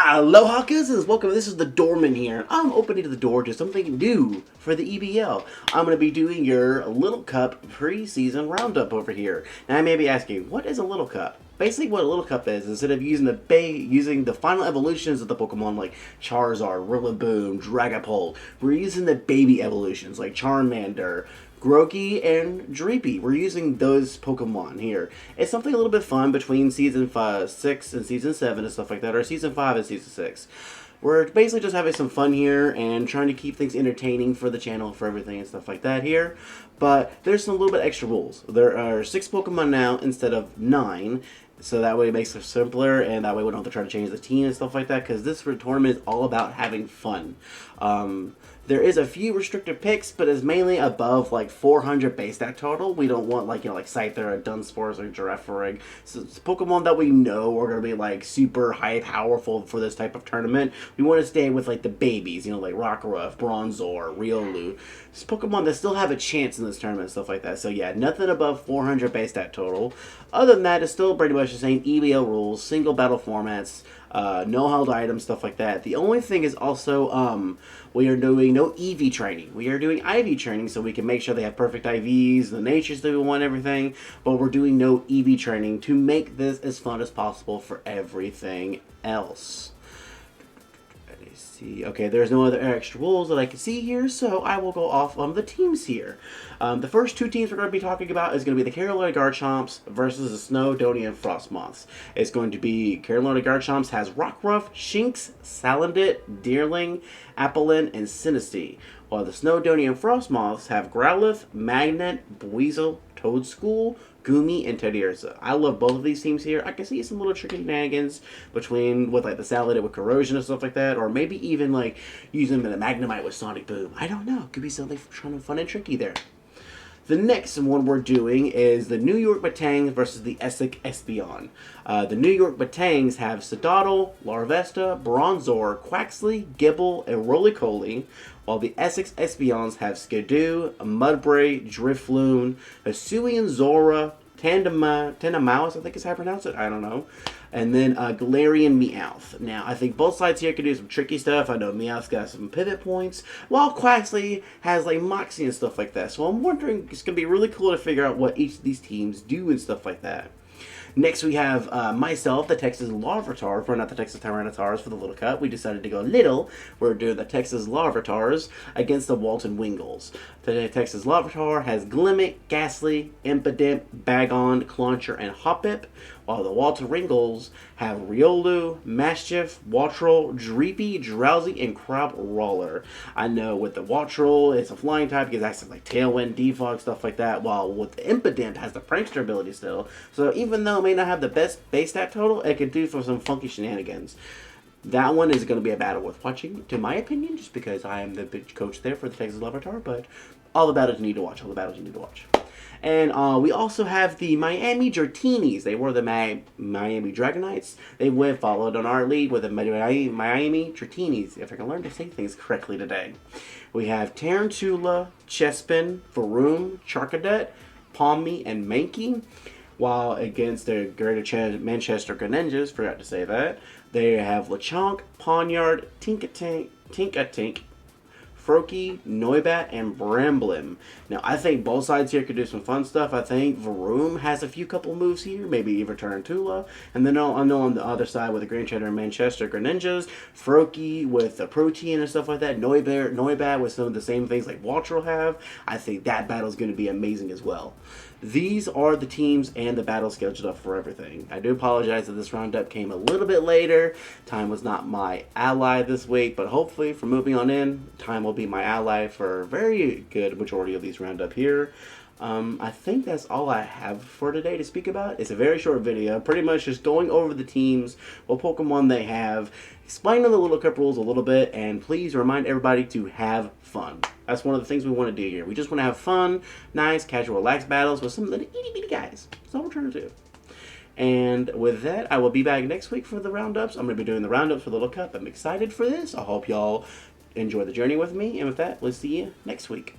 Aloha cousins, welcome. This is the doorman here. I'm opening the door to something new for the EBL. I'm going to be doing your Little Cup preseason roundup over here. Now I may be asking, what is a Little Cup? Basically what a Little Cup is, instead of using the final evolutions of the Pokemon like Charizard, Rillaboom, Dragapult, we're using the baby evolutions like Charmander, Grookey, and Dreepy. We're using those Pokemon here. It's something a little bit fun between Season 6 and Season 7 and stuff like that, or Season 5 and Season 6. We're basically just having some fun here and trying to keep things entertaining for the channel, for everything and stuff like that here. But there's some little bit extra rules. There are 6 Pokemon now instead of 9. So that way it makes it simpler, and that way we don't have to try to change the team and stuff like that, because this tournament is all about having fun. There is a few restricted picks, but it's mainly above like 400 base stat total. We don't want like Scyther, Dunsparce, or Girafarig. So it's Pokemon that we know are going to be like super high powerful for this type of tournament. We want to stay with like the babies, like Rockruff, Bronzor, Riolu. It's Pokemon that still have a chance in this tournament and stuff like that. So yeah, nothing above 400 base stat total. Other than that, it's still pretty much the same EBL rules, single battle formats, no held items, stuff like that. The only thing is also we are doing no EV training. We are doing IV training so we can make sure they have perfect IVs, the natures that we want, everything. But we're doing no EV training to make this as fun as possible for everything else. See, okay, there's no other extra rules that I can see here, so I will go off on the teams here. The first 2 teams we're going to be talking about is going to be the Carolina Garchomps versus the Snowdonia Frostmoths. It's going to be Carolina Garchomps has Rockruff, Shinx, Salandit, Deerling, Applin, and Sinistea, while the Snowdonia Frostmoths have Growlithe, Magnet, Buizel, Toedscool, Goomy, and Teddiursa. I love both of these teams here. I can see some little tricky shenanigans between with like the Salandit with Corrosion and stuff like that, or maybe even like using the Magnemite with Sonic Boom. I don't know. Could be something fun and tricky there. The next one we're doing is the New York Batangs versus the Essex Espeon. The New York Batangs have Sedaddle, Larvesta, Bronzor, Quaxley, Gibble, and Roly-Poly, while the Essex Espeons have Skidoo, Mudbray, Drifloon, Hisuian Zora, Tandemaus, I think is how I pronounce it, I don't know, and then Galarian Meowth. Now, I think both sides here can do some tricky stuff. I know Meowth's got some pivot points, while Quaxley has like Moxie and stuff like that. So I'm wondering, it's going to be really cool to figure out what each of these teams do and stuff like that. Next, we have myself, the Texas Larvitar, for not the Texas Tyrannotars for the Little Cup. We decided to go little. We're doing the Texas Larvitars against the Walton Wingles. The Texas Larvitar has Glimmet, Ghastly, Impidimp, Bagon, Clauncher, and Hoppip, while the Walton Wingles have Riolu, Mastiff, Wattrel, Dreepy, Drowsy, and Crabrawler. I know with the Wattrel, it's a flying type, because that's like Tailwind, Defog, stuff like that, while with the Impidimp has the Prankster ability still. So even though it may not have the best base stat total, it can do for some funky shenanigans. That one is going to be a battle worth watching, to my opinion, just because I am the big coach there for the Texas Larvitar, but all the battles you need to watch, And we also have the Miami Dratini's. They were the Miami Dragonites. They went followed on our lead with the Miami Dratini's, if I can learn to say things correctly today. We have Tarantula, Chespin, Varoom, Charcadet, Palmy, and Mankey. While against the Greater Manchester Greninjas, forgot to say that, they have Lechonk, Pawniard, Tinkatink, Froakie, Noibat, and Bramblin. Now, I think both sides here could do some fun stuff. I think Varoom has a few couple moves here, maybe even Tarantula. And then I know on the other side with the Greater Manchester Greninjas, Froakie with the Protein and stuff like that, Noibat with some of the same things like Wattrel have. I think that battle is going to be amazing as well. These are the teams and the battle scheduled up for everything. I do apologize that this roundup came a little bit later. Time was not my ally this week, but hopefully for moving on in, time will be my ally for a very good majority of these roundup here. I think that's all I have for today to speak about. It's a very short video, pretty much just going over the teams, what Pokemon they have, explaining the Little Cup rules a little bit, and please remind everybody to have fun. That's one of the things we want to do here. We just want to have fun, nice, casual, relaxed battles with some of the itty-bitty guys. That's all we're trying to do. And with that, I will be back next week for the roundups. I'm going to be doing the roundups for the Little Cup. I'm excited for this. I hope y'all enjoy the journey with me. And with that, we'll see you next week.